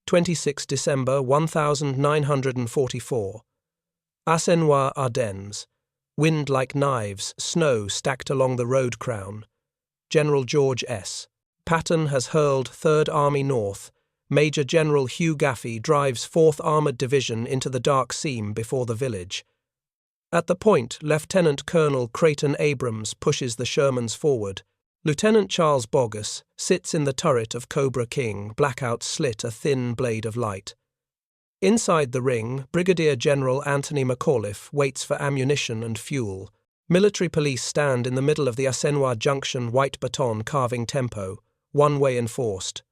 26 December 1944. Assenois, Ardennes. Wind like knives, snow stacked along the road crown. General George S. Patton has hurled 3rd Army north. Major General Hugh Gaffey drives 4th Armoured Division into the dark seam before the village. At the point, Lieutenant Colonel Creighton Abrams pushes the Shermans forward. Lieutenant Charles Bogus sits in the turret of Cobra King, blackouts slit a thin blade of light. Inside the ring, Brigadier General Anthony McAuliffe waits for ammunition and fuel. Military police stand in the middle of the Assenois junction, white baton carving tempo, one-way enforced.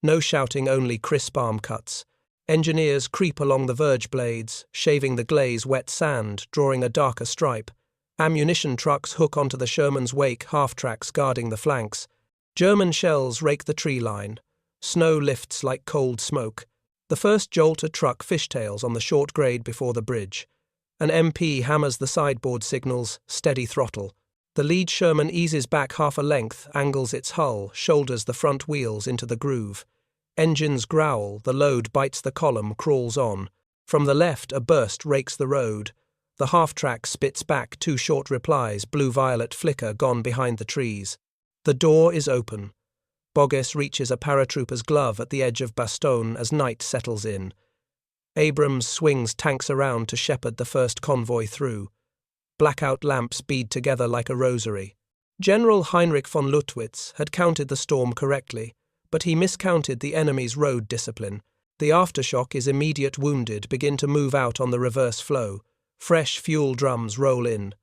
No shouting, only crisp arm cuts. Engineers creep along the verge blades, shaving the glaze wet sand, drawing a darker stripe. Ammunition trucks hook onto the Shermans' wake, half-tracks guarding the flanks. German shells rake the tree line. Snow lifts like cold smoke. The first jolt a truck fishtails on the short grade before the bridge. An MP hammers the sideboard signals, steady throttle. The lead Sherman eases back half a length, angles its hull, shoulders the front wheels into the groove. Engines growl, the load bites the column, crawls on. From the left, a burst rakes the road. The half-track spits back 2 short replies, blue-violet flicker gone behind the trees. The door is open. Bogus reaches a paratrooper's glove at the edge of Bastogne as night settles in. Abrams swings tanks around to shepherd the first convoy through. Blackout lamps bead together like a rosary. General Heinrich von Luttwitz had counted the storm correctly, but he miscounted the enemy's road discipline. The aftershock is immediate. Wounded begin to move out on the reverse flow. Fresh fuel drums roll in.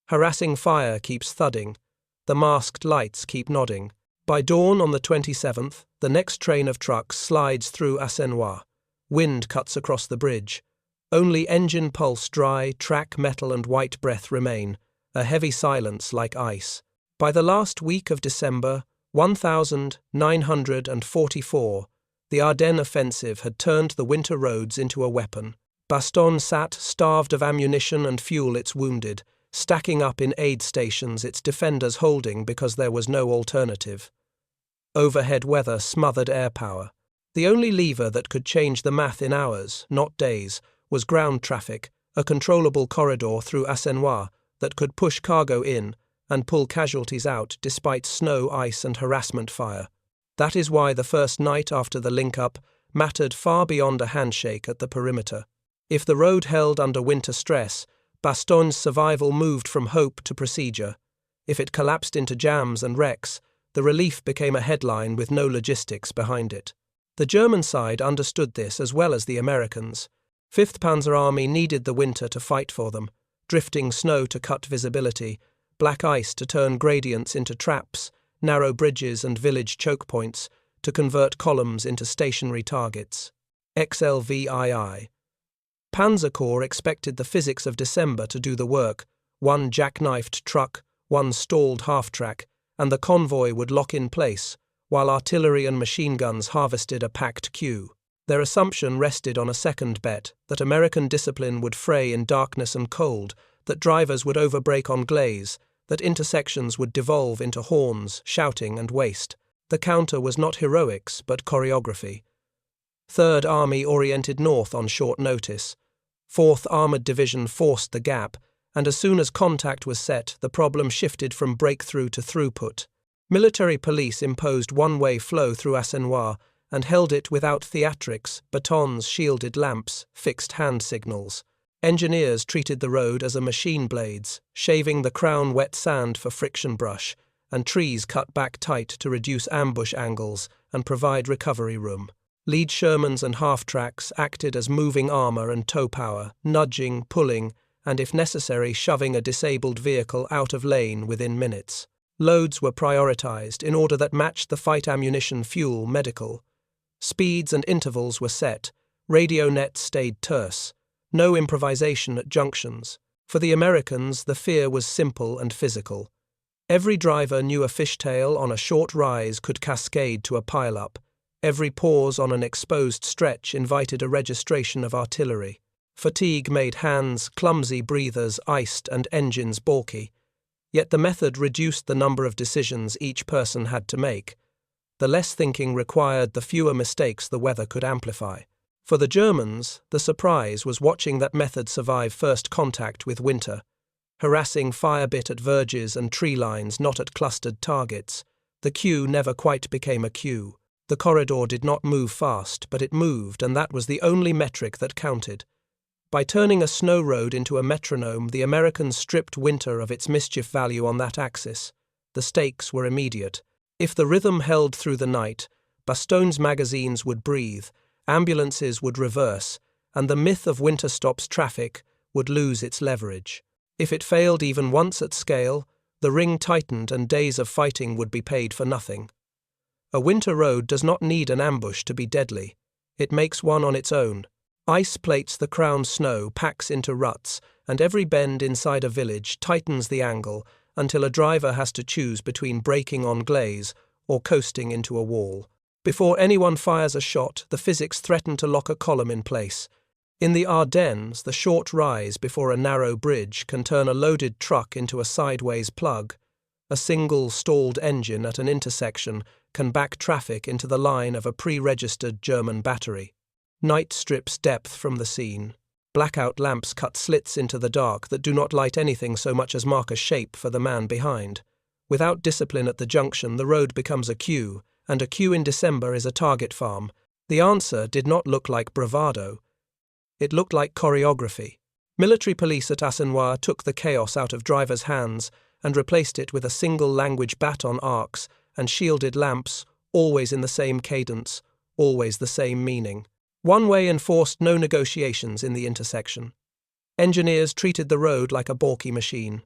Harassing fire keeps thudding. The masked lights keep nodding. By dawn on the 27th, the next train of trucks slides through Assenois. Wind cuts across the bridge. Only engine pulse, dry, track metal and white breath remain, a heavy silence like ice. By the last week of December, 1944, the Ardennes offensive had turned the winter roads into a weapon. Bastogne sat, starved of ammunition and fuel, its wounded, stacking up in aid stations, its defenders holding because there was no alternative. Overhead weather smothered air power. The only lever that could change the math in hours, not days, was ground traffic, a controllable corridor through Assenois that could push cargo in and pull casualties out despite snow, ice and harassment fire. That is why the first night after the link-up mattered far beyond a handshake at the perimeter. If the road held under winter stress, Bastogne's survival moved from hope to procedure. If it collapsed into jams and wrecks, the relief became a headline with no logistics behind it. The German side understood this as well as the Americans. 5th Panzer Army needed the winter to fight for them, drifting snow to cut visibility, black ice to turn gradients into traps, narrow bridges and village chokepoints to convert columns into stationary targets. XLVII Panzer Corps expected the physics of December to do the work, 1 jackknifed truck, 1 stalled half-track, and the convoy would lock in place, while artillery and machine guns harvested a packed queue. Their assumption rested on a second bet, that American discipline would fray in darkness and cold, that drivers would overbrake on glaze, that intersections would devolve into horns, shouting and waste. The counter was not heroics, but choreography. 3rd Army oriented north on short notice. 4th Armoured Division forced the gap, and as soon as contact was set, the problem shifted from breakthrough to throughput. Military police imposed one-way flow through Assenois and held it without theatrics, batons, shielded lamps, fixed hand signals. Engineers treated the road as a machine blades, shaving the crown wet sand for friction brush, and trees cut back tight to reduce ambush angles and provide recovery room. Lead Shermans and half-tracks acted as moving armour and tow power, nudging, pulling, and if necessary shoving a disabled vehicle out of lane within minutes. Loads were prioritised in order that matched the fight ammunition, fuel, medical. Speeds and intervals were set, radio nets stayed terse, no improvisation at junctions. For the Americans, the fear was simple and physical. Every driver knew a fishtail on a short rise could cascade to a pile-up. Every pause on an exposed stretch invited a registration of artillery. Fatigue made hands, clumsy breathers iced and engines balky. Yet the method reduced the number of decisions each person had to make. The less thinking required, the fewer mistakes the weather could amplify. For the Germans, the surprise was watching that method survive first contact with winter, harassing fire bit at verges and tree lines, not at clustered targets. The queue never quite became a queue. The corridor did not move fast, but it moved, and that was the only metric that counted. By turning a snow road into a metronome, the Americans stripped winter of its mischief value on that axis. The stakes were immediate. If the rhythm held through the night, Bastogne's magazines would breathe, ambulances would reverse, and the myth of winter stops traffic would lose its leverage. If it failed even once at scale, the ring tightened and days of fighting would be paid for nothing. A winter road does not need an ambush to be deadly. It makes one on its own. Ice plates the crown snow, packs into ruts, and every bend inside a village tightens the angle until a driver has to choose between braking on glaze or coasting into a wall. Before anyone fires a shot, the physics threaten to lock a column in place. In the Ardennes, the short rise before a narrow bridge can turn a loaded truck into a sideways plug. A single stalled engine at an intersection can back traffic into the line of a pre-registered German battery. Night strips depth from the scene. Blackout lamps cut slits into the dark that do not light anything so much as mark a shape for the man behind. Without discipline at the junction, the road becomes a queue, and a queue in December is a target farm. The answer did not look like bravado. It looked like choreography. Military police at Assenois took the chaos out of drivers' hands and replaced it with a single-language baton arcs and shielded lamps, always in the same cadence, always the same meaning. One-way enforced no negotiations in the intersection. Engineers treated the road like a balky machine.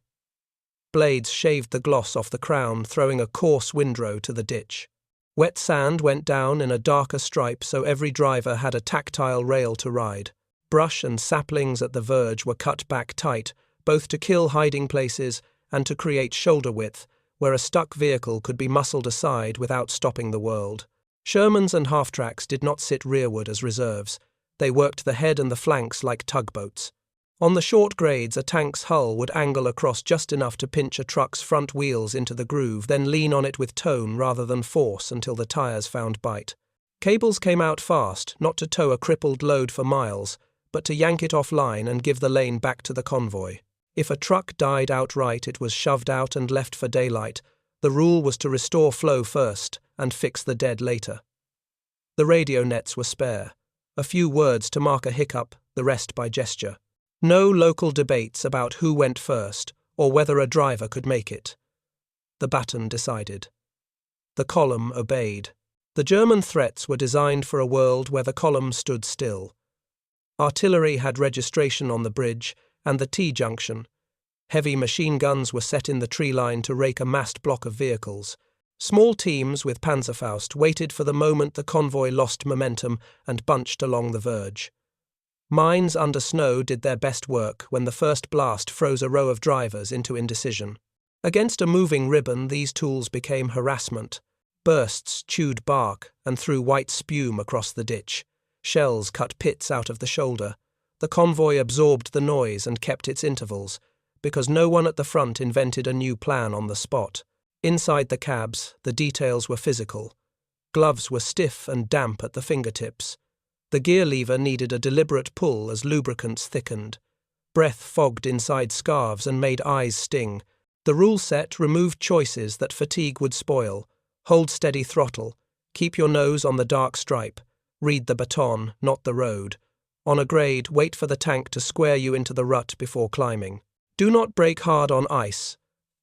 Blades shaved the gloss off the crown, throwing a coarse windrow to the ditch. Wet sand went down in a darker stripe so every driver had a tactile rail to ride. Brush and saplings at the verge were cut back tight, both to kill hiding places and to create shoulder width, where a stuck vehicle could be muscled aside without stopping the world. Shermans and halftracks did not sit rearward as reserves. They worked the head and the flanks like tugboats. On the short grades, a tank's hull would angle across just enough to pinch a truck's front wheels into the groove, then lean on it with tone rather than force until the tires found bite. Cables came out fast, not to tow a crippled load for miles, but to yank it offline and give the lane back to the convoy. If a truck died outright, it was shoved out and left for daylight. The rule was to restore flow first and fix the dead later. The radio nets were spare. A few words to mark a hiccup, the rest by gesture. No local debates about who went first or whether a driver could make it. The baton decided. The column obeyed. The German threats were designed for a world where the column stood still. Artillery had registration on the bridge and the T-junction. Heavy machine guns were set in the tree line to rake a massed block of vehicles. Small teams with Panzerfaust waited for the moment the convoy lost momentum and bunched along the verge. Mines under snow did their best work when the first blast froze a row of drivers into indecision. Against a moving ribbon, these tools became harassment. Bursts chewed bark and threw white spume across the ditch. Shells cut pits out of the shoulder. The convoy absorbed the noise and kept its intervals, because no one at the front invented a new plan on the spot. Inside the cabs, the details were physical. Gloves were stiff and damp at the fingertips. The gear lever needed a deliberate pull as lubricants thickened. Breath fogged inside scarves and made eyes sting. The rule set removed choices that fatigue would spoil. Hold steady throttle. Keep your nose on the dark stripe. Read the baton, not the road. On a grade, wait for the tank to square you into the rut before climbing. Do not brake hard on ice.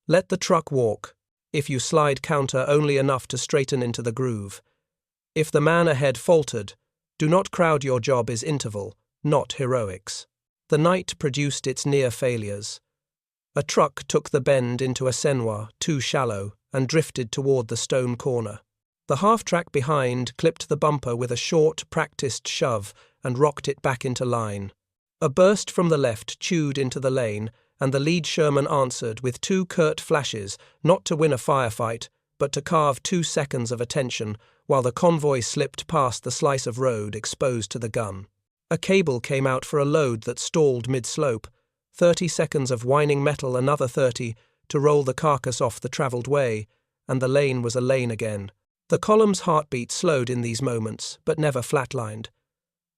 Let the truck walk. If you slide counter only enough to straighten into the groove. If the man ahead faltered, do not crowd. Your job is interval, not heroics. The night produced its near failures. A truck took the bend into Assenois, too shallow, and drifted toward the stone corner. The half-track behind clipped the bumper with a short, practiced shove and rocked it back into line. A burst from the left chewed into the lane, and the lead Sherman answered with two curt flashes, not to win a firefight, but to carve 2 seconds of attention while the convoy slipped past the slice of road exposed to the gun. A cable came out for a load that stalled mid-slope. 30 seconds of whining metal, another 30, to roll the carcass off the travelled way, and the lane was a lane again. The column's heartbeat slowed in these moments, but never flatlined.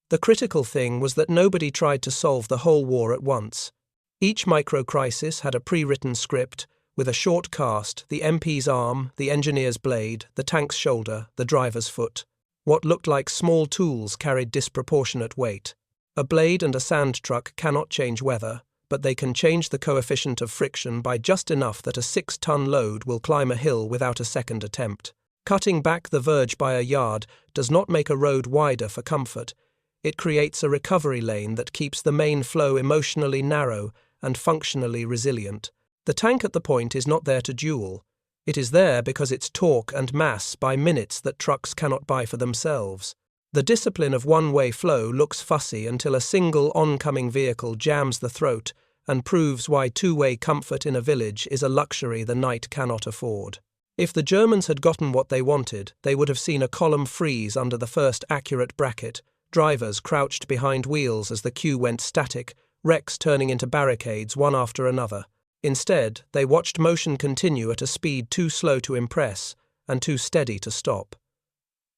The critical thing was that nobody tried to solve the whole war at once. Each micro-crisis had a pre-written script, with a short cast, the MP's arm, the engineer's blade, the tank's shoulder, the driver's foot. What looked like small tools carried disproportionate weight. A blade and a sand truck cannot change weather, but they can change the coefficient of friction by just enough that a 6-ton load will climb a hill without a second attempt. Cutting back the verge by a yard does not make a road wider for comfort. It creates a recovery lane that keeps the main flow emotionally narrow and functionally resilient. The tank at the point is not there to duel. It is there because its torque and mass buy minutes that trucks cannot buy for themselves. The discipline of one-way flow looks fussy until a single oncoming vehicle jams the throat and proves why two-way comfort in a village is a luxury the night cannot afford. If the Germans had gotten what they wanted, they would have seen a column freeze under the first accurate bracket, drivers crouched behind wheels as the queue went static, wrecks turning into barricades one after another. Instead, they watched motion continue at a speed too slow to impress and too steady to stop.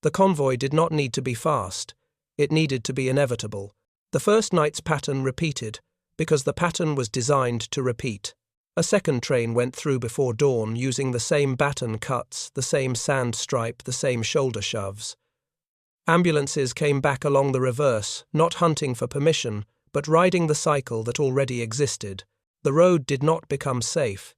The convoy did not need to be fast. It needed to be inevitable. The first night's pattern repeated, because the pattern was designed to repeat. A second train went through before dawn using the same baton cuts, the same sand stripe, the same shoulder shoves. Ambulances came back along the reverse, not hunting for permission, but riding the cycle that already existed. The road did not become safe.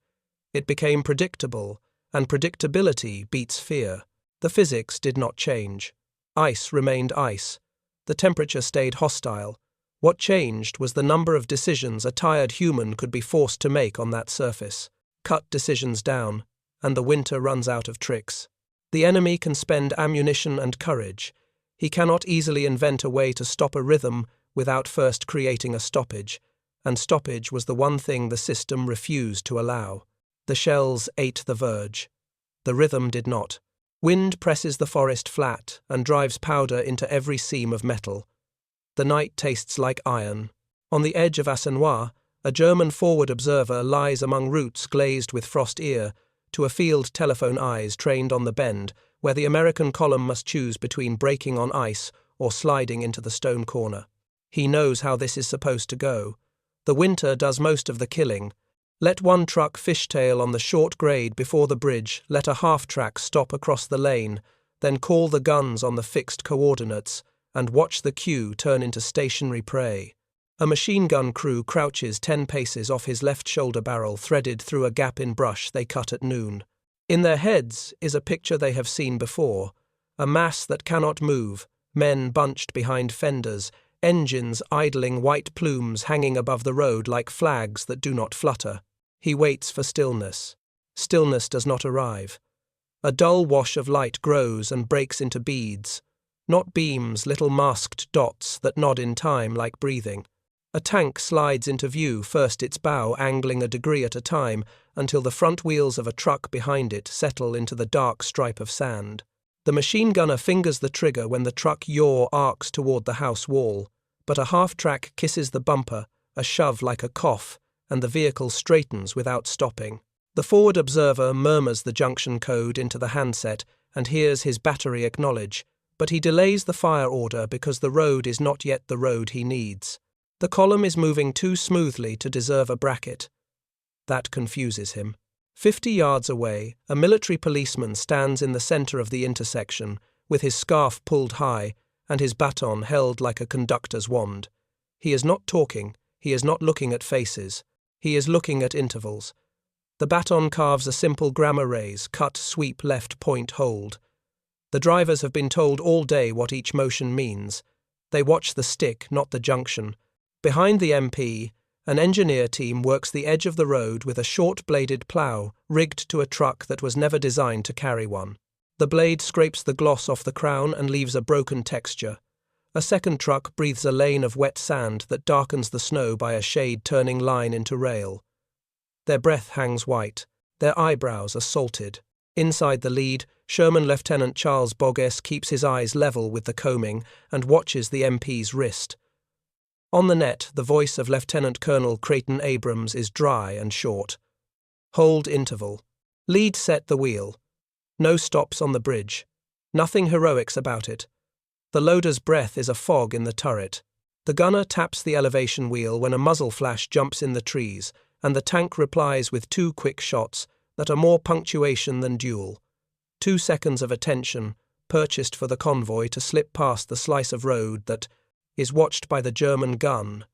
It became predictable, and predictability beats fear. The physics did not change. Ice remained ice. The temperature stayed hostile. What changed was the number of decisions a tired human could be forced to make on that surface. Cut decisions down, and the winter runs out of tricks. The enemy can spend ammunition and courage. He cannot easily invent a way to stop a rhythm without first creating a stoppage, and stoppage was the one thing the system refused to allow. The shells ate the verge. The rhythm did not. Wind presses the forest flat and drives powder into every seam of metal. The night tastes like iron. On the edge of Assenois, a German forward observer lies among roots glazed with frost ear to a field telephone eyes trained on the bend, where the American column must choose between breaking on ice or sliding into the stone corner. He knows how this is supposed to go. The winter does most of the killing. Let one truck fishtail on the short grade before the bridge, let a half-track stop across the lane, then call the guns on the fixed coordinates, and watch the queue turn into stationary prey. A machine gun crew crouches 10 paces off his left shoulder barrel threaded through a gap in brush they cut at noon. In their heads is a picture they have seen before, a mass that cannot move, men bunched behind fenders, engines idling, white plumes hanging above the road like flags that do not flutter. He waits for stillness. Stillness does not arrive. A dull wash of light grows and breaks into beads. Not beams, little masked dots that nod in time like breathing. A tank slides into view, first its bow angling a degree at a time until the front wheels of a truck behind it settle into the dark stripe of sand. The machine gunner fingers the trigger when the truck yaw arcs toward the house wall, but a half-track kisses the bumper, a shove like a cough, and the vehicle straightens without stopping. The forward observer murmurs the junction code into the handset and hears his battery acknowledge, but he delays the fire order because the road is not yet the road he needs. The column is moving too smoothly to deserve a bracket. That confuses him. 50 yards away, a military policeman stands in the center of the intersection, with his scarf pulled high and his baton held like a conductor's wand. He is not talking, he is not looking at faces, he is looking at intervals. The baton carves a simple grammar raise, cut, sweep, left, point, hold. The drivers have been told all day what each motion means. They watch the stick, not the junction. Behind the MP, an engineer team works the edge of the road with a short-bladed plough rigged to a truck that was never designed to carry one. The blade scrapes the gloss off the crown and leaves a broken texture. A second truck breathes a lane of wet sand that darkens the snow by a shade turning line into rail. Their breath hangs white. Their eyebrows are salted. Inside the lead, Sherman Lieutenant Charles Bogues keeps his eyes level with the combing and watches the MP's wrist. On the net, the voice of Lieutenant Colonel Creighton Abrams is dry and short. Hold interval. Lead set the wheel. No stops on the bridge. Nothing heroics about it. The loader's breath is a fog in the turret. The gunner taps the elevation wheel when a muzzle flash jumps in the trees, and the tank replies with 2 quick shots that are more punctuation than duel. 2 seconds of attention, purchased for the convoy to slip past the slice of road that is watched by the German gun.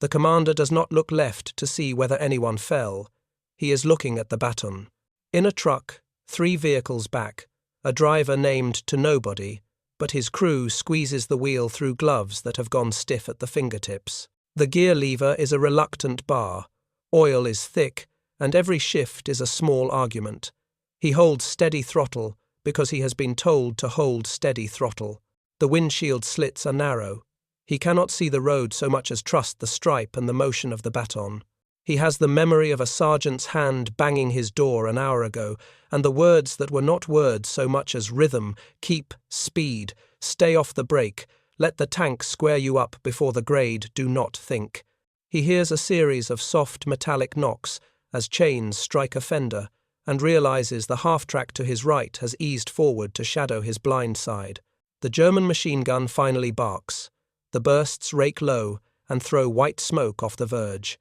The commander does not look left to see whether anyone fell. He is looking at the baton. In a truck, 3 vehicles back, a driver named to nobody, but his crew squeezes the wheel through gloves that have gone stiff at the fingertips. The gear lever is a reluctant bar. Oil is thick, and every shift is a small argument. He holds steady throttle because he has been told to hold steady throttle. The windshield slits are narrow. He cannot see the road so much as trust the stripe and the motion of the baton. He has the memory of a sergeant's hand banging his door an hour ago, and the words that were not words so much as rhythm: keep, speed, stay off the brake, let the tank square you up before the grade, do not think. He hears a series of soft metallic knocks as chains strike a fender, and realizes the half-track to his right has eased forward to shadow his blind side. The German machine gun finally barks. The bursts rake low and throw white smoke off the verge.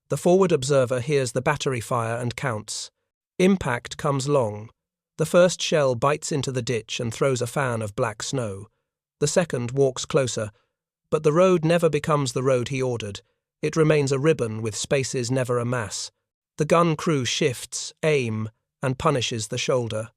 The forward observer hears the battery fire and counts. Impact comes long. The first shell bites into the ditch and throws a fan of black snow. The second walks closer, but the road never becomes the road he ordered. It remains a ribbon with spaces never a mass. The gun crew shifts, aim, and punishes the shoulder.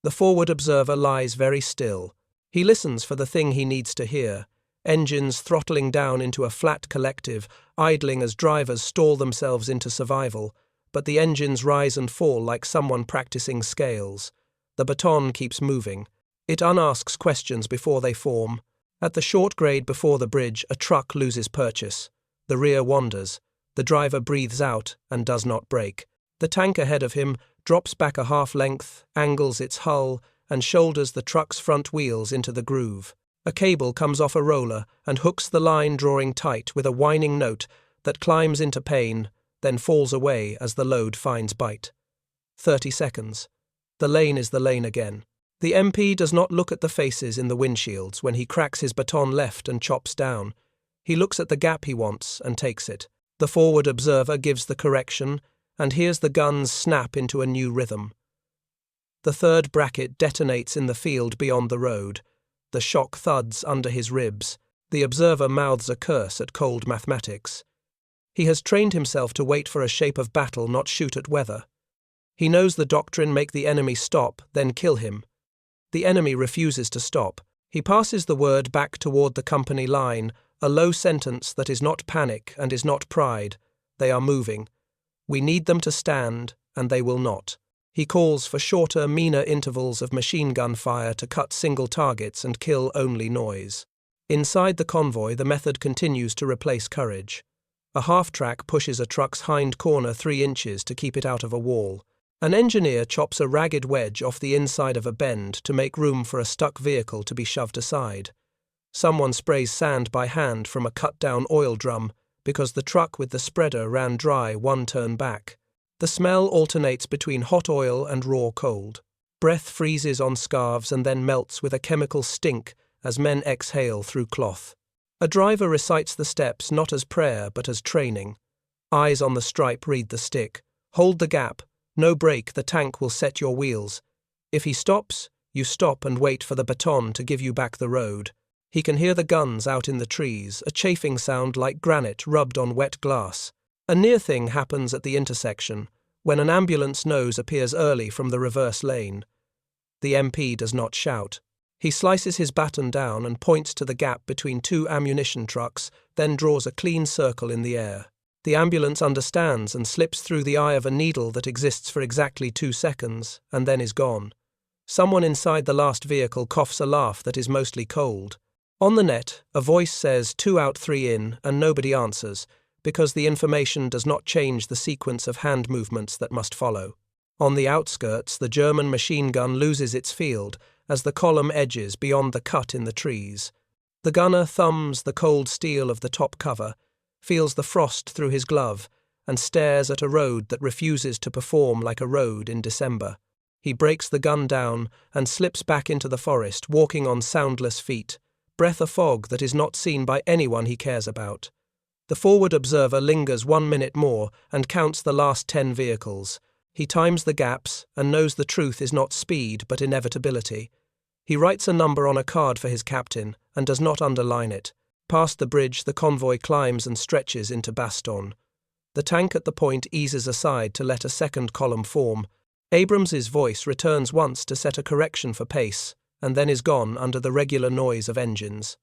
The forward observer lies very still. He listens for the thing he needs to hear. Engines throttling down into a flat collective, idling as drivers stall themselves into survival, but the engines rise and fall like someone practicing scales. The baton keeps moving. It unasks questions before they form. At the short grade before the bridge, a truck loses purchase. The rear wanders. The driver breathes out and does not brake. The tank ahead of him drops back a half length, angles its hull, and shoulders the truck's front wheels into the groove. A cable comes off a roller and hooks the line, drawing tight with a whining note that climbs into pain, then falls away as the load finds bite. 30 seconds. The lane is the lane again. The MP does not look at the faces in the windshields when he cracks his baton left and chops down. He looks at the gap he wants and takes it. The forward observer gives the correction and hears the guns snap into a new rhythm. The third bracket detonates in the field beyond the road. The shock thuds under his ribs. The observer mouths a curse at cold mathematics. He has trained himself to wait for a shape of battle, not shoot at weather. He knows the doctrine: make the enemy stop, then kill him. The enemy refuses to stop. He passes the word back toward the company line, a low sentence that is not panic and is not pride. They are moving. We need them to stand, and they will not. He calls for shorter, meaner intervals of machine gun fire to cut single targets and kill only noise. Inside the convoy, the method continues to replace courage. A half-track pushes a truck's hind corner 3 inches to keep it out of a wall. An engineer chops a ragged wedge off the inside of a bend to make room for a stuck vehicle to be shoved aside. Someone sprays sand by hand from a cut-down oil drum because the truck with the spreader ran dry 1 turn back. The smell alternates between hot oil and raw cold. Breath freezes on scarves and then melts with a chemical stink as men exhale through cloth. A driver recites the steps not as prayer but as training. Eyes on the stripe read the stick. Hold the gap. No brake, the tank will set your wheels. If he stops, you stop and wait for the baton to give you back the road. He can hear the guns out in the trees, a chafing sound like granite rubbed on wet glass. A near thing happens at the intersection, when an ambulance nose appears early from the reverse lane. The MP does not shout. He slices his baton down and points to the gap between 2 ammunition trucks, then draws a clean circle in the air. The ambulance understands and slips through the eye of a needle that exists for exactly 2 seconds, and then is gone. Someone inside the last vehicle coughs a laugh that is mostly cold. On the net, a voice says 2 out 3 in, and nobody answers, because the information does not change the sequence of hand movements that must follow. On the outskirts, the German machine gun loses its field as the column edges beyond the cut in the trees. The gunner thumbs the cold steel of the top cover, feels the frost through his glove, and stares at a road that refuses to perform like a road in December. He breaks the gun down and slips back into the forest, walking on soundless feet, breath a fog that is not seen by anyone he cares about. The forward observer lingers 1 minute more and counts the last 10 vehicles. He times the gaps and knows the truth is not speed but inevitability. He writes a number on a card for his captain and does not underline it. Past the bridge, the convoy climbs and stretches into Bastogne. The tank at the point eases aside to let a second column form. Abrams's voice returns once to set a correction for pace, and then is gone under the regular noise of engines.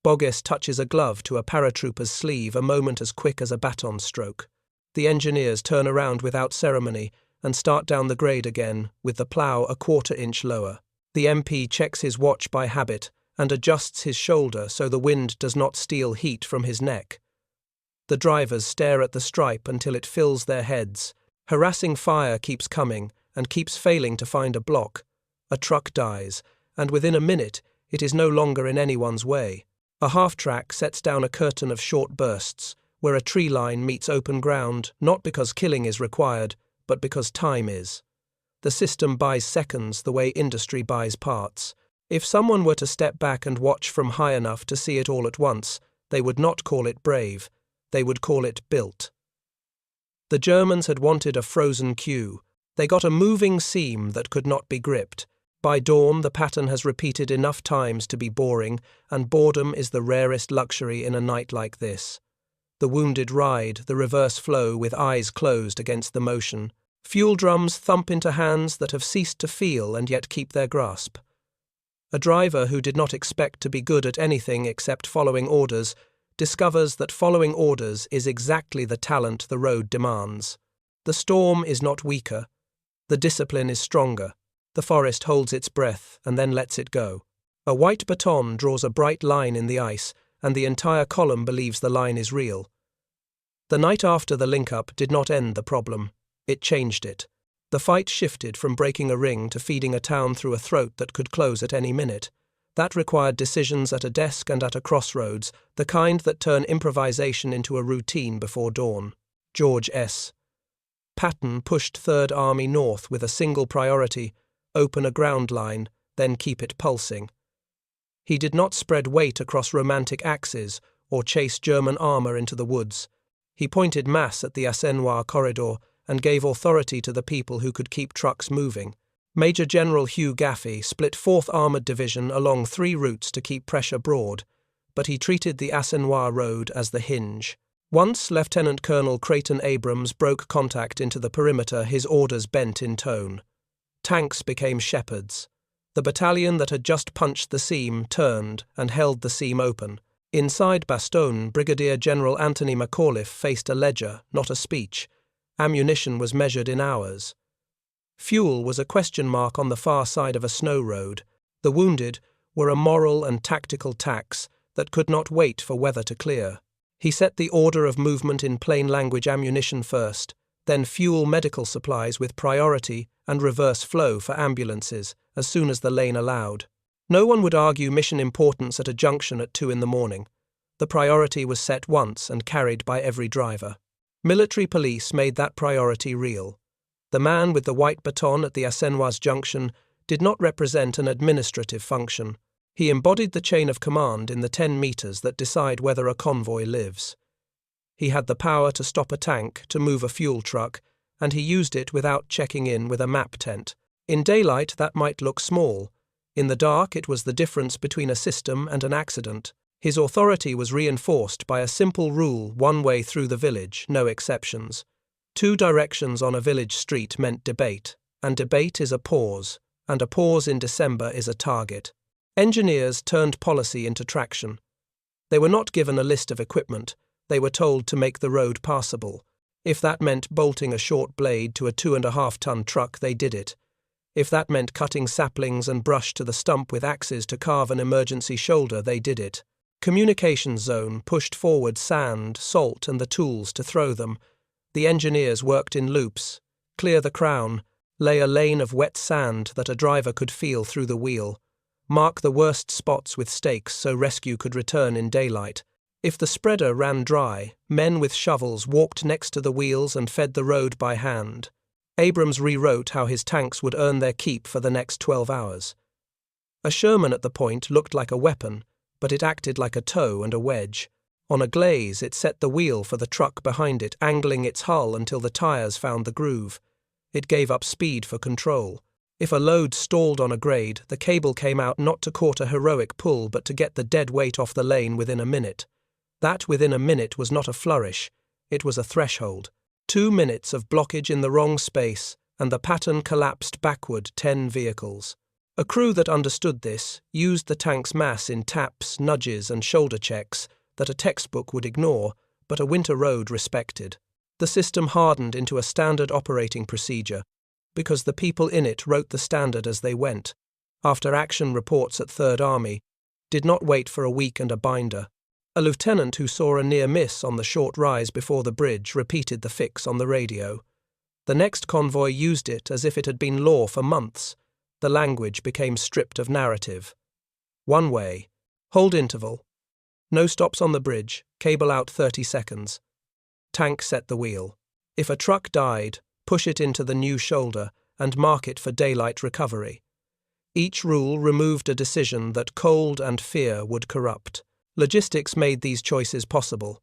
Boggess touches a glove to a paratrooper's sleeve a moment as quick as a baton stroke. The engineers turn around without ceremony and start down the grade again, with the plough a 1/4 inch lower. The MP checks his watch by habit and adjusts his shoulder so the wind does not steal heat from his neck. The drivers stare at the stripe until it fills their heads. Harassing fire keeps coming and keeps failing to find a block. A truck dies, and within a minute it is no longer in anyone's way. A half-track sets down a curtain of short bursts, where a tree line meets open ground, not because killing is required, but because time is. The system buys seconds the way industry buys parts. If someone were to step back and watch from high enough to see it all at once, they would not call it brave, they would call it built. The Germans had wanted a frozen queue. They got a moving seam that could not be gripped. By dawn, the Patton has repeated enough times to be boring, and boredom is the rarest luxury in a night like this. The wounded ride, the reverse flow with eyes closed against the motion. Fuel drums thump into hands that have ceased to feel and yet keep their grasp. A driver who did not expect to be good at anything except following orders discovers that following orders is exactly the talent the road demands. The storm is not weaker. The discipline is stronger. The forest holds its breath and then lets it go. A white baton draws a bright line in the ice, and the entire column believes the line is real. The night after the link-up did not end the problem. It changed it. The fight shifted from breaking a ring to feeding a town through a throat that could close at any minute. That required decisions at a desk and at a crossroads, the kind that turn improvisation into a routine before dawn. George S. Patton pushed Third Army north with a single priority: open a ground line, then keep it pulsing. He did not spread weight across romantic axes or chase German armour into the woods. He pointed mass at the Assenois corridor and gave authority to the people who could keep trucks moving. Major General Hugh Gaffey split 4th Armoured Division along 3 routes to keep pressure broad, but he treated the Assenois road as the hinge. Once Lieutenant Colonel Creighton Abrams broke contact into the perimeter, his orders bent in tone. Tanks became shepherds. The battalion that had just punched the seam turned and held the seam open. Inside Bastogne, Brigadier General Anthony McAuliffe faced a ledger, not a speech. Ammunition was measured in hours. Fuel was a question mark on the far side of a snow road. The wounded were a moral and tactical tax that could not wait for weather to clear. He set the order of movement in plain language: ammunition first, then fuel, medical supplies with priority, and reverse flow for ambulances as soon as the lane allowed. No one would argue mission importance at a junction at 2 a.m. The priority was set once and carried by every driver. Military police made that priority real. The man with the white baton at the Assenois junction did not represent an administrative function. He embodied the chain of command in the 10 meters that decide whether a convoy lives. He had the power to stop a tank, to move a fuel truck, and he used it without checking in with a map tent. In daylight, that might look small. In the dark, it was the difference between a system and an accident. His authority was reinforced by a simple rule: one way through the village, no exceptions. 2 directions on a village street meant debate, and debate is a pause, and a pause in December is a target. Engineers turned policy into traction. They were not given a list of equipment. They were told to make the road passable. If that meant bolting a short blade to a 2.5-ton truck, they did it. If that meant cutting saplings and brush to the stump with axes to carve an emergency shoulder, they did it. Communications zone pushed forward sand, salt, and the tools to throw them. The engineers worked in loops. Clear the crown. Lay a lane of wet sand that a driver could feel through the wheel. Mark the worst spots with stakes so rescue could return in daylight. If the spreader ran dry, men with shovels walked next to the wheels and fed the road by hand. Abrams rewrote how his tanks would earn their keep for the next 12 hours. A Sherman at the point looked like a weapon, but it acted like a toe and a wedge. On a glaze, it set the wheel for the truck behind it, angling its hull until the tires found the groove. It gave up speed for control. If a load stalled on a grade, the cable came out not to court a heroic pull but to get the dead weight off the lane within a minute. That within a minute was not a flourish, it was a threshold. 2 minutes of blockage in the wrong space, and the Patton collapsed backward 10 vehicles. A crew that understood this used the tank's mass in taps, nudges, and shoulder checks that a textbook would ignore, but a winter road respected. The system hardened into a standard operating procedure, because the people in it wrote the standard as they went. After action reports at Third Army, did not wait for a week and a binder. A lieutenant who saw a near miss on the short rise before the bridge repeated the fix on the radio. The next convoy used it as if it had been law for months. The language became stripped of narrative. One way. Hold interval. No stops on the bridge. Cable out 30 seconds. Tank set the wheel. If a truck died, push it into the new shoulder and mark it for daylight recovery. Each rule removed a decision that cold and fear would corrupt. Logistics made these choices possible.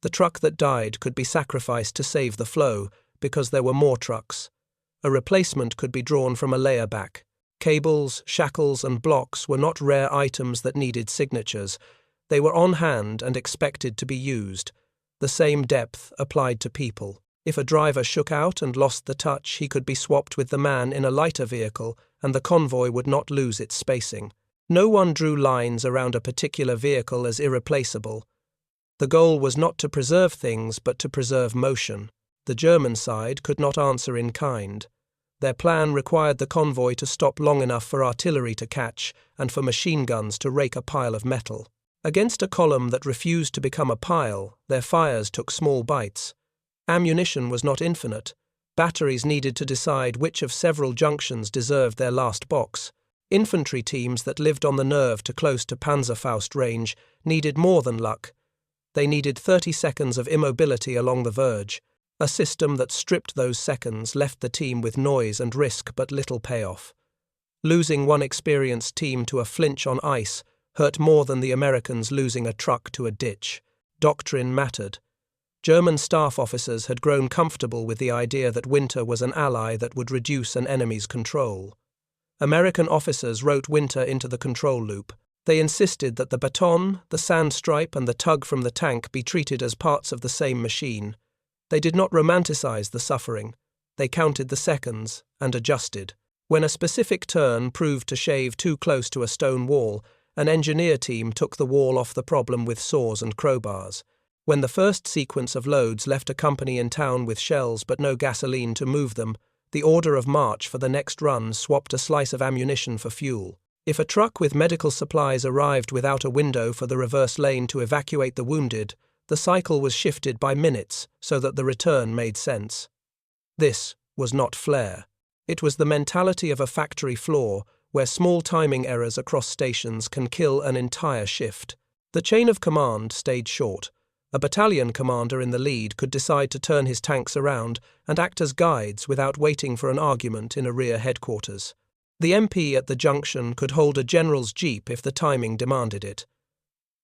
The truck that died could be sacrificed to save the flow because there were more trucks. A replacement could be drawn from a layer back. Cables, shackles, and blocks were not rare items that needed signatures. They were on hand and expected to be used. The same depth applied to people. If a driver shook out and lost the touch, he could be swapped with the man in a lighter vehicle, and the convoy would not lose its spacing. No one drew lines around a particular vehicle as irreplaceable. The goal was not to preserve things, but to preserve motion. The German side could not answer in kind. Their plan required the convoy to stop long enough for artillery to catch and for machine guns to rake a pile of metal. Against a column that refused to become a pile, their fires took small bites. Ammunition was not infinite. Batteries needed to decide which of several junctions deserved their last box. Infantry teams that lived on the nerve to close to Panzerfaust range needed more than luck. They needed 30 seconds of immobility along the verge. A system that stripped those seconds left the team with noise and risk but little payoff. Losing one experienced team to a flinch on ice hurt more than the Americans losing a truck to a ditch. Doctrine mattered. German staff officers had grown comfortable with the idea that winter was an ally that would reduce an enemy's control. American officers wrote winter into the control loop. They insisted that the baton, the sand stripe, and the tug from the tank be treated as parts of the same machine. They did not romanticize the suffering. They counted the seconds and adjusted. When a specific turn proved to shave too close to a stone wall, an engineer team took the wall off the problem with saws and crowbars. When the first sequence of loads left a company in town with shells but no gasoline to move them, the order of march for the next run swapped a slice of ammunition for fuel. If a truck with medical supplies arrived without a window for the reverse lane to evacuate the wounded, the cycle was shifted by minutes so that the return made sense. This was not flair. It was the mentality of a factory floor where small timing errors across stations can kill an entire shift. The chain of command stayed short. A battalion commander in the lead could decide to turn his tanks around and act as guides without waiting for an argument in a rear headquarters. The MP at the junction could hold a general's jeep if the timing demanded it.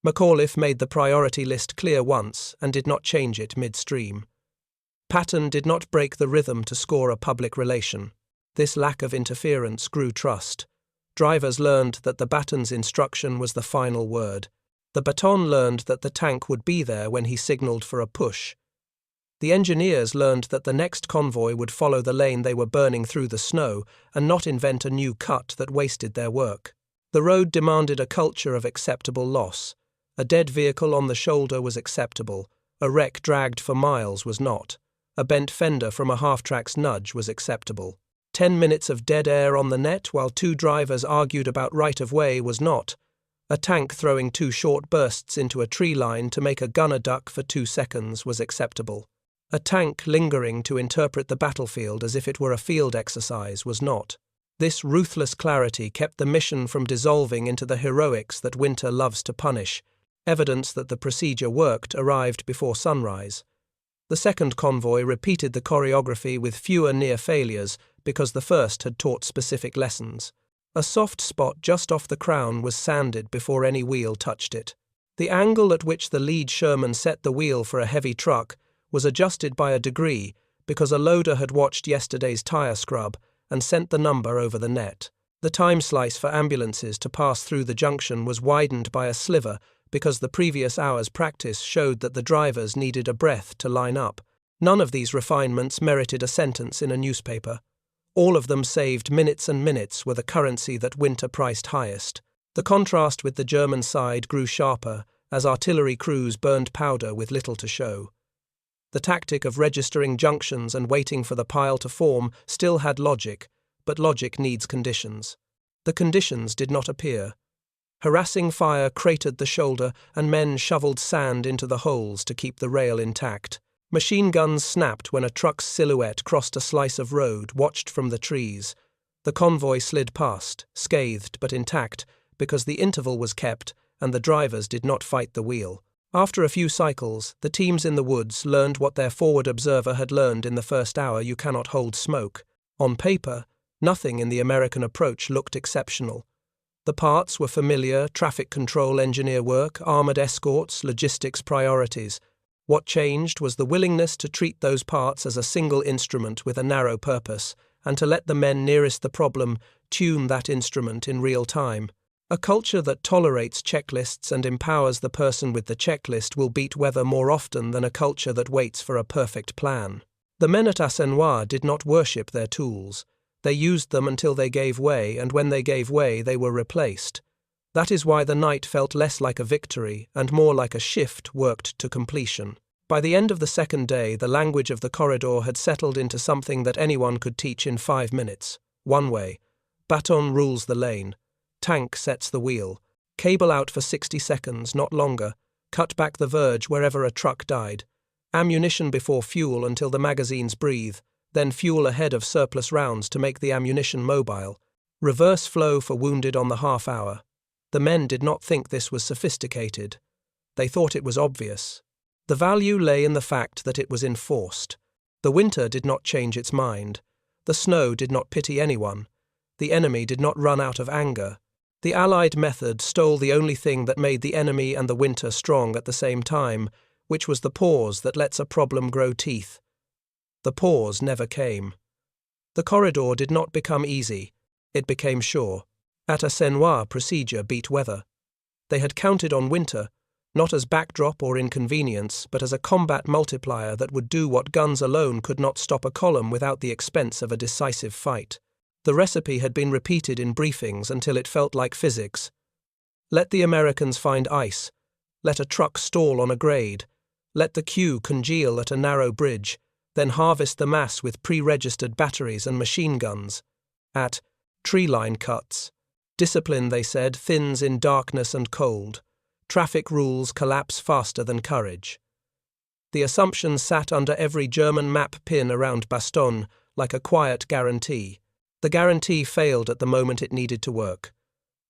McAuliffe made the priority list clear once and did not change it midstream. Patton did not break the rhythm to score a public relation. This lack of interference grew trust. Drivers learned that the baton's instruction was the final word. The baton learned that the tank would be there when he signalled for a push. The engineers learned that the next convoy would follow the lane they were burning through the snow and not invent a new cut that wasted their work. The road demanded a culture of acceptable loss. A dead vehicle on the shoulder was acceptable. A wreck dragged for miles was not. A bent fender from a half-tracks nudge was acceptable. 10 minutes of dead air on the net while 2 drivers argued about right-of-way was not. A tank throwing 2 short bursts into a tree line to make a gunner duck for 2 seconds was acceptable. A tank lingering to interpret the battlefield as if it were a field exercise was not. This ruthless clarity kept the mission from dissolving into the heroics that winter loves to punish. Evidence that the procedure worked arrived before sunrise. The second convoy repeated the choreography with fewer near failures because the first had taught specific lessons. A soft spot just off the crown was sanded before any wheel touched it. The angle at which the lead Sherman set the wheel for a heavy truck was adjusted by a degree because a loader had watched yesterday's tire scrub and sent the number over the net. The time slice for ambulances to pass through the junction was widened by a sliver because the previous hour's practice showed that the drivers needed a breath to line up. None of these refinements merited a sentence in a newspaper. All of them saved minutes, and minutes were the currency that winter priced highest. The contrast with the German side grew sharper as artillery crews burned powder with little to show. The tactic of registering junctions and waiting for the pile to form still had logic, but logic needs conditions. The conditions did not appear. Harassing fire cratered the shoulder, and men shoveled sand into the holes to keep the rail intact. Machine guns snapped when a truck's silhouette crossed a slice of road watched from the trees. The convoy slid past, scathed but intact, because the interval was kept and the drivers did not fight the wheel. After a few cycles, the teams in the woods learned what their forward observer had learned in the first hour: you cannot hold smoke. On paper, nothing in the American approach looked exceptional. The parts were familiar: traffic control engineer work, armoured escorts, logistics priorities. What changed was the willingness to treat those parts as a single instrument with a narrow purpose, and to let the men nearest the problem tune that instrument in real time. A culture that tolerates checklists and empowers the person with the checklist will beat weather more often than a culture that waits for a perfect plan. The men at Assenois did not worship their tools. They used them until they gave way, and when they gave way, they were replaced. That is why the night felt less like a victory and more like a shift worked to completion. By the end of the second day, the language of the corridor had settled into something that anyone could teach in 5 minutes. One way. Baton rules the lane. Tank sets the wheel. Cable out for 60 seconds, not longer. Cut back the verge wherever a truck died. Ammunition before fuel until the magazines breathe. Then fuel ahead of surplus rounds to make the ammunition mobile. Reverse flow for wounded on the half hour. The men did not think this was sophisticated. They thought it was obvious. The value lay in the fact that it was enforced. The winter did not change its mind. The snow did not pity anyone. The enemy did not run out of anger. The Allied method stole the only thing that made the enemy and the winter strong at the same time, which was the pause that lets a problem grow teeth. The pause never came. The corridor did not become easy. It became sure. At Assenois, procedure beat weather. They had counted on winter, not as backdrop or inconvenience, but as a combat multiplier that would do what guns alone could not: stop a column without the expense of a decisive fight. The recipe had been repeated in briefings until it felt like physics. Let the Americans find ice. Let a truck stall on a grade. Let the queue congeal at a narrow bridge. Then harvest the mass with pre-registered batteries and machine guns. At tree line cuts. Discipline, they said, thins in darkness and cold. Traffic rules collapse faster than courage. The assumption sat under every German map pin around Bastogne like a quiet guarantee. The guarantee failed at the moment it needed to work.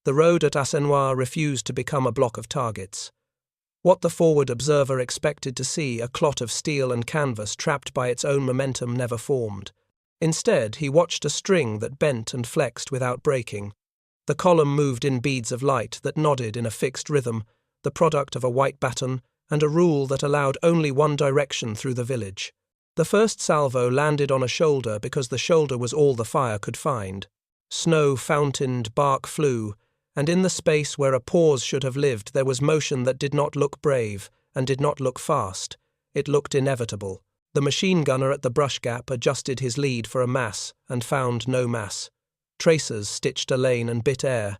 The road at Assenois refused to become a block of targets. What the forward observer expected to see, a clot of steel and canvas trapped by its own momentum, never formed. Instead, he watched a string that bent and flexed without breaking. The column moved in beads of light that nodded in a fixed rhythm, the product of a white baton and a rule that allowed only one direction through the village. The first salvo landed on a shoulder because the shoulder was all the fire could find. Snow fountained, bark flew, and in the space where a pause should have lived there was motion that did not look brave and did not look fast. It looked inevitable. The machine gunner at the brush gap adjusted his lead for a mass and found no mass. Tracers stitched a lane and bit air.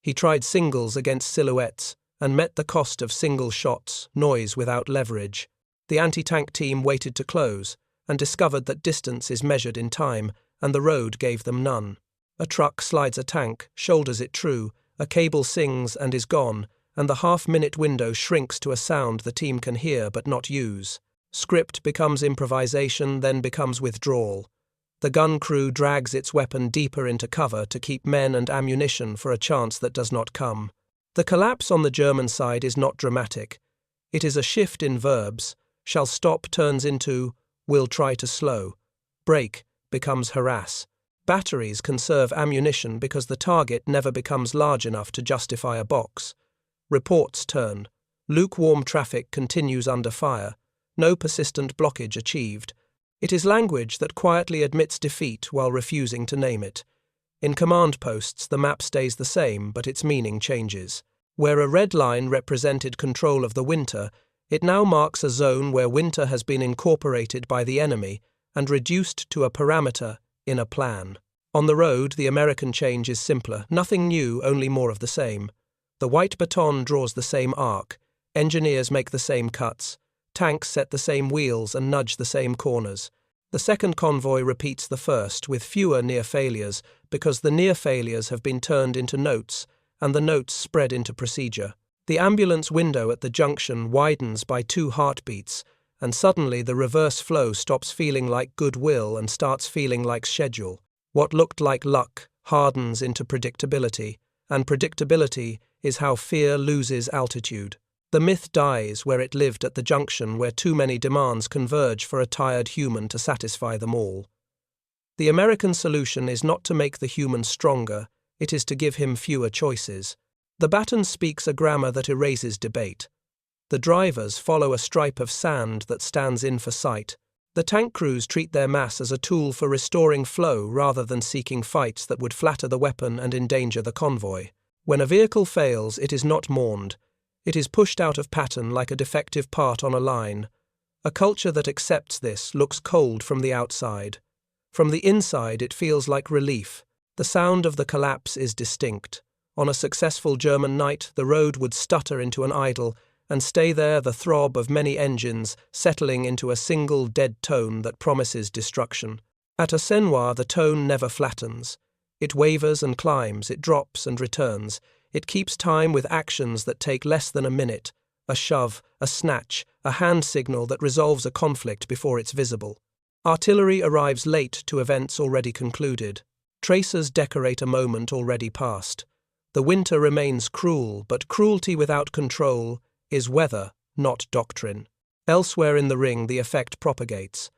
He tried singles against silhouettes and met the cost of single shots, noise without leverage. The anti-tank team waited to close and discovered that distance is measured in time, and the road gave them none. A truck slides a tank, shoulders it true, a cable sings and is gone, and the half-minute window shrinks to a sound the team can hear but not use. Script becomes improvisation, then becomes withdrawal. The gun crew drags its weapon deeper into cover to keep men and ammunition for a chance that does not come. The collapse on the German side is not dramatic. It is a shift in verbs. Shall stop turns into will try to slow. Break becomes harass. Batteries conserve ammunition because the target never becomes large enough to justify a box. Reports turn. Lukewarm traffic continues under fire. No persistent blockage achieved. It is language that quietly admits defeat while refusing to name it. In command posts, the map stays the same, but its meaning changes. Where a red line represented control of the winter, it now marks a zone where winter has been incorporated by the enemy and reduced to a parameter in a plan. On the road, the American change is simpler. Nothing new, only more of the same. The white baton draws the same arc. Engineers make the same cuts. Tanks set the same wheels and nudge the same corners. The second convoy repeats the first, with fewer near failures, because the near failures have been turned into notes, and the notes spread into procedure. The ambulance window at the junction widens by 2 heartbeats, and suddenly the reverse flow stops feeling like goodwill and starts feeling like schedule. What looked like luck hardens into predictability, and predictability is how fear loses altitude. The myth dies where it lived at the junction where too many demands converge for a tired human to satisfy them all. The American solution is not to make the human stronger, it is to give him fewer choices. The baton speaks a grammar that erases debate. The drivers follow a stripe of sand that stands in for sight. The tank crews treat their mass as a tool for restoring flow rather than seeking fights that would flatter the weapon and endanger the convoy. When a vehicle fails, it is not mourned. It is pushed out of Patton like a defective part on a line. A culture that accepts this looks cold from the outside. From the inside, it feels like relief. The sound of the collapse is distinct. On a successful German night, the road would stutter into an idle, and stay there the throb of many engines, settling into a single dead tone that promises destruction. At Assenois, the tone never flattens. It wavers and climbs, it drops and returns. It keeps time with actions that take less than a minute, a shove, a snatch, a hand signal that resolves a conflict before it's visible. Artillery arrives late to events already concluded. Tracers decorate a moment already past. The winter remains cruel, but cruelty without control is weather, not doctrine. Elsewhere in the ring, the effect propagates.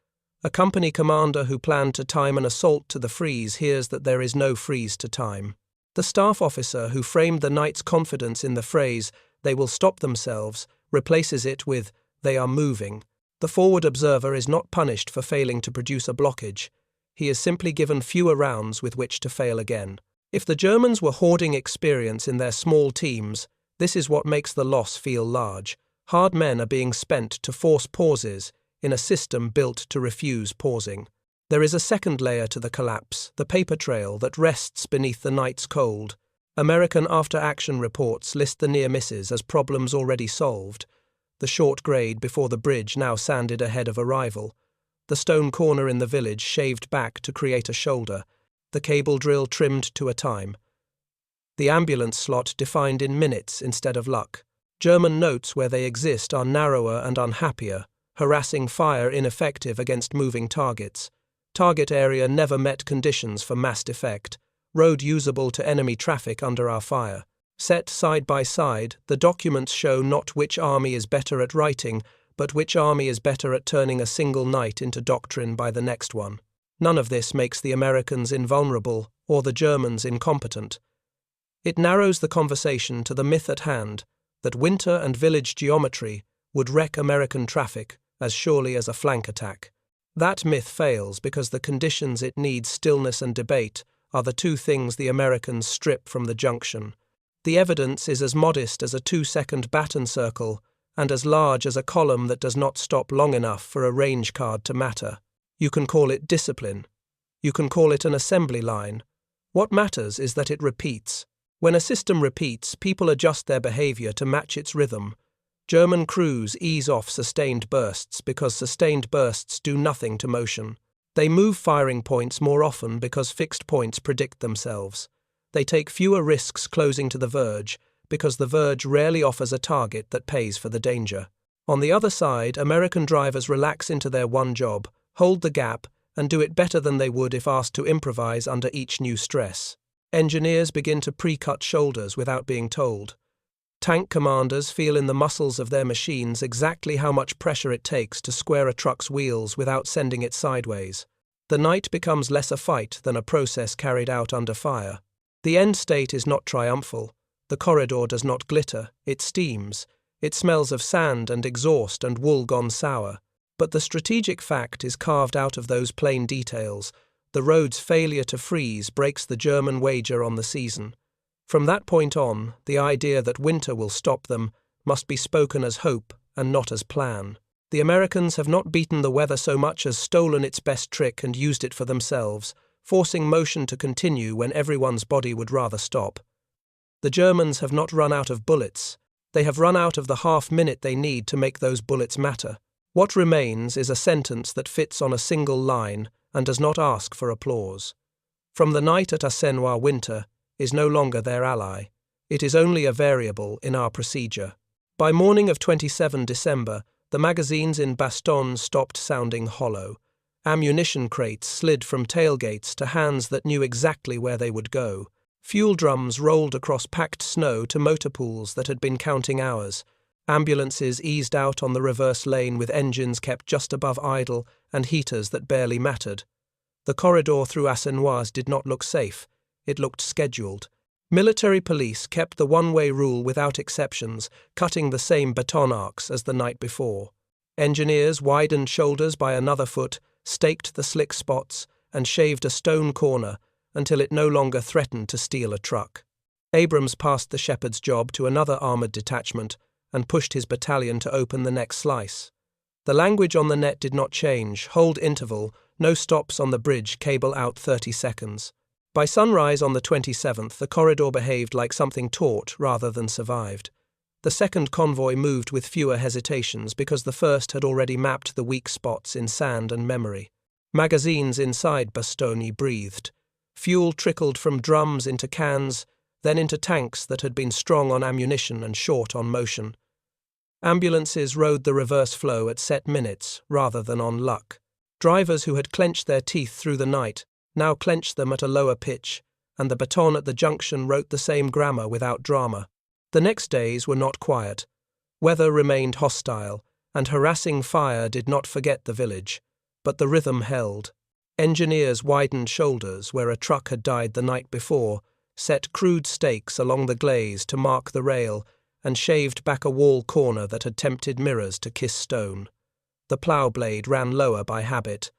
A company commander who planned to time an assault to the freeze hears that there is no freeze to time. The staff officer who framed the night's confidence in the phrase, "they will stop themselves," replaces it with, "they are moving." The forward observer is not punished for failing to produce a blockage. He is simply given fewer rounds with which to fail again. If the Germans were hoarding experience in their small teams, this is what makes the loss feel large. Hard men are being spent to force pauses in a system built to refuse pausing. There is a second layer to the collapse, the paper trail that rests beneath the night's cold. American after-action reports list the near misses as problems already solved. The short grade before the bridge now sanded ahead of arrival. The stone corner in the village shaved back to create a shoulder. The cable drill trimmed to a time. The ambulance slot defined in minutes instead of luck. German notes where they exist are narrower and unhappier, harassing fire ineffective against moving targets. Target area never met conditions for massed effect. Road usable to enemy traffic under our fire. Set side by side, the documents show not which army is better at writing, but which army is better at turning a single night into doctrine by the next one. None of this makes the Americans invulnerable or the Germans incompetent. It narrows the conversation to the myth at hand that winter and village geometry would wreck American traffic as surely as a flank attack. That myth fails because the conditions it needs, stillness and debate, are the two things the Americans strip from the junction. The evidence is as modest as a 2-second baton circle and as large as a column that does not stop long enough for a range card to matter. You can call it discipline. You can call it an assembly line. What matters is that it repeats. When a system repeats, people adjust their behavior to match its rhythm. German crews ease off sustained bursts because sustained bursts do nothing to motion. They move firing points more often because fixed points predict themselves. They take fewer risks closing to the verge because the verge rarely offers a target that pays for the danger. On the other side, American drivers relax into their one job, hold the gap, and do it better than they would if asked to improvise under each new stress. Engineers begin to pre-cut shoulders without being told. Tank commanders feel in the muscles of their machines exactly how much pressure it takes to square a truck's wheels without sending it sideways. The night becomes less a fight than a process carried out under fire. The end state is not triumphal. The corridor does not glitter, it steams. It smells of sand and exhaust and wool gone sour. But the strategic fact is carved out of those plain details. The road's failure to freeze breaks the German wager on the season. From that point on, the idea that winter will stop them must be spoken as hope and not as plan. The Americans have not beaten the weather so much as stolen its best trick and used it for themselves, forcing motion to continue when everyone's body would rather stop. The Germans have not run out of bullets. They have run out of the half-minute they need to make those bullets matter. What remains is a sentence that fits on a single line and does not ask for applause. From the night at Assenois, winter is no longer their ally. It is only a variable in our procedure. By morning of 27 December, the magazines in Bastogne stopped sounding hollow. Ammunition crates slid from tailgates to hands that knew exactly where they would go. Fuel drums rolled across packed snow to motor pools that had been counting hours. Ambulances eased out on the reverse lane with engines kept just above idle and heaters that barely mattered. The corridor through Assenois did not look safe. It looked scheduled. Military police kept the one-way rule without exceptions, cutting the same baton arcs as the night before. Engineers widened shoulders by another foot, staked the slick spots, and shaved a stone corner until it no longer threatened to steal a truck. Abrams passed the shepherd's job to another armoured detachment and pushed his battalion to open the next slice. The language on the net did not change: hold interval, no stops on the bridge, cable out 30 seconds. By sunrise on the 27th, the corridor behaved like something taught rather than survived. The second convoy moved with fewer hesitations because the first had already mapped the weak spots in sand and memory. Magazines inside Bastogne breathed. Fuel trickled from drums into cans, then into tanks that had been strong on ammunition and short on motion. Ambulances rode the reverse flow at set minutes rather than on luck. Drivers who had clenched their teeth through the night now clenched them at a lower pitch, and the baton at the junction wrote the same grammar without drama. The next days were not quiet. Weather remained hostile, and harassing fire did not forget the village. But the rhythm held. Engineers widened shoulders where a truck had died the night before, set crude stakes along the glaze to mark the rail, and shaved back a wall corner that had tempted mirrors to kiss stone. The plough blade ran lower by habit.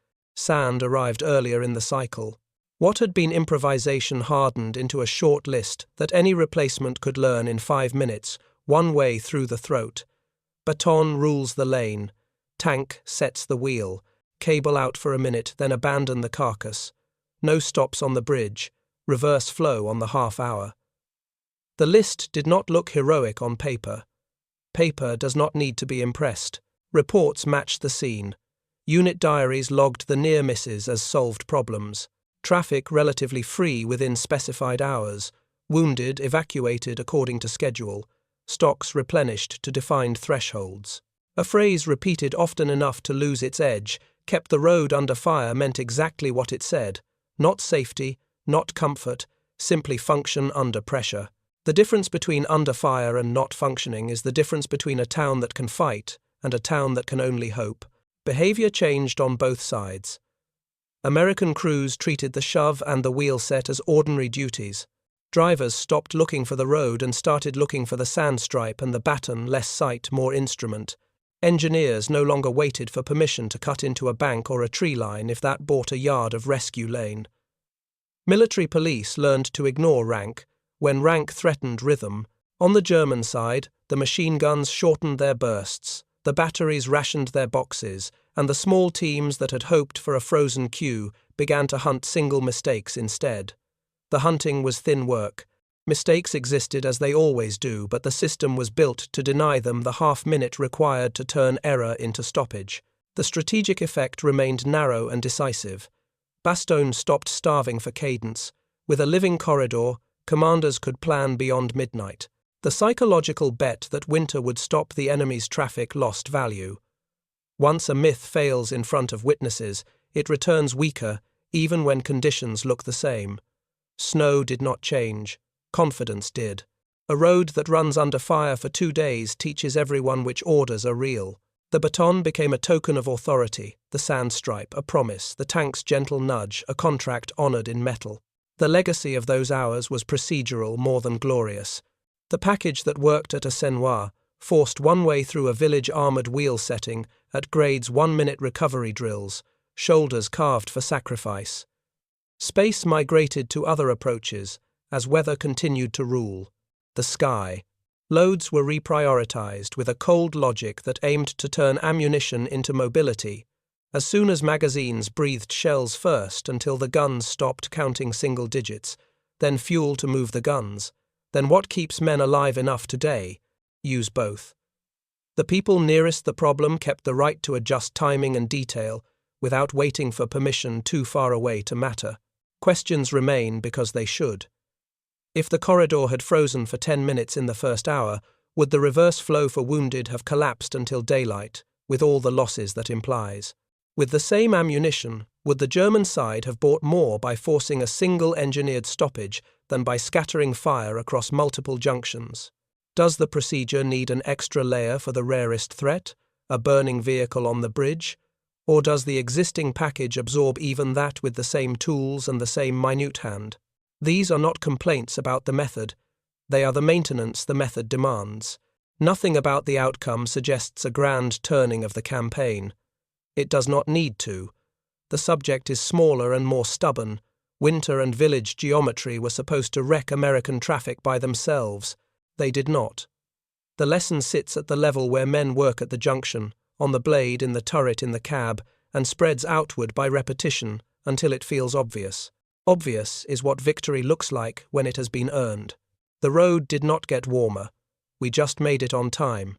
Sand arrived earlier in the cycle. What had been improvisation hardened into a short list that any replacement could learn in 5 minutes, one way through the throat. Baton rules the lane. Tank sets the wheel. Cable out for a minute, then abandon the carcass. No stops on the bridge. Reverse flow on the half-hour. The list did not look heroic on paper. Paper does not need to be impressed. Reports matched the scene. Unit diaries logged the near misses as solved problems. Traffic relatively free within specified hours. Wounded evacuated according to schedule. Stocks replenished to defined thresholds. A phrase repeated often enough to lose its edge, kept the road under fire, meant exactly what it said. Not safety, not comfort, simply function under pressure. The difference between under fire and not functioning is the difference between a town that can fight and a town that can only hope. Behavior changed on both sides. American crews treated the shove and the wheel set as ordinary duties. Drivers stopped looking for the road and started looking for the sand stripe and the baton, less sight, more instrument. Engineers no longer waited for permission to cut into a bank or a tree line if that bought a yard of rescue lane. Military police learned to ignore rank when rank threatened rhythm. On the German side, the machine guns shortened their bursts. The batteries rationed their boxes, and the small teams that had hoped for a frozen queue began to hunt single mistakes instead. The hunting was thin work. Mistakes existed as they always do, but the system was built to deny them the half-minute required to turn error into stoppage. The strategic effect remained narrow and decisive. Bastogne stopped starving for cadence. With a living corridor, commanders could plan beyond midnight. The psychological bet that winter would stop the enemy's traffic lost value. Once a myth fails in front of witnesses, it returns weaker, even when conditions look the same. Snow did not change. Confidence did. A road that runs under fire for 2 days teaches everyone which orders are real. The baton became a token of authority, the sand stripe, a promise, the tank's gentle nudge, a contract honoured in metal. The legacy of those hours was procedural more than glorious. The package that worked at Assenois, forced one way through a village armoured wheel setting, at grades 1-minute recovery drills, shoulders carved for sacrifice. Space migrated to other approaches, as weather continued to rule. The sky. Loads were reprioritized with a cold logic that aimed to turn ammunition into mobility. As soon as magazines breathed shells first until the guns stopped counting single digits, then fuel to move the guns, then what keeps men alive enough today? Use both. The people nearest the problem kept the right to adjust timing and detail without waiting for permission too far away to matter. Questions remain because they should. If the corridor had frozen for 10 minutes in the first hour, would the reverse flow for wounded have collapsed until daylight, with all the losses that implies? With the same ammunition, would the German side have bought more by forcing a single engineered stoppage than by scattering fire across multiple junctions? Does the procedure need an extra layer for the rarest threat, a burning vehicle on the bridge? Or does the existing package absorb even that with the same tools and the same minute hand? These are not complaints about the method. They are the maintenance the method demands. Nothing about the outcome suggests a grand turning of the campaign. It does not need to. The subject is smaller and more stubborn. Winter and village geometry were supposed to wreck American traffic by themselves. They did not. The lesson sits at the level where men work at the junction, on the blade, in the turret, in the cab, and spreads outward by repetition until it feels obvious. Obvious is what victory looks like when it has been earned. The road did not get warmer. We just made it on time.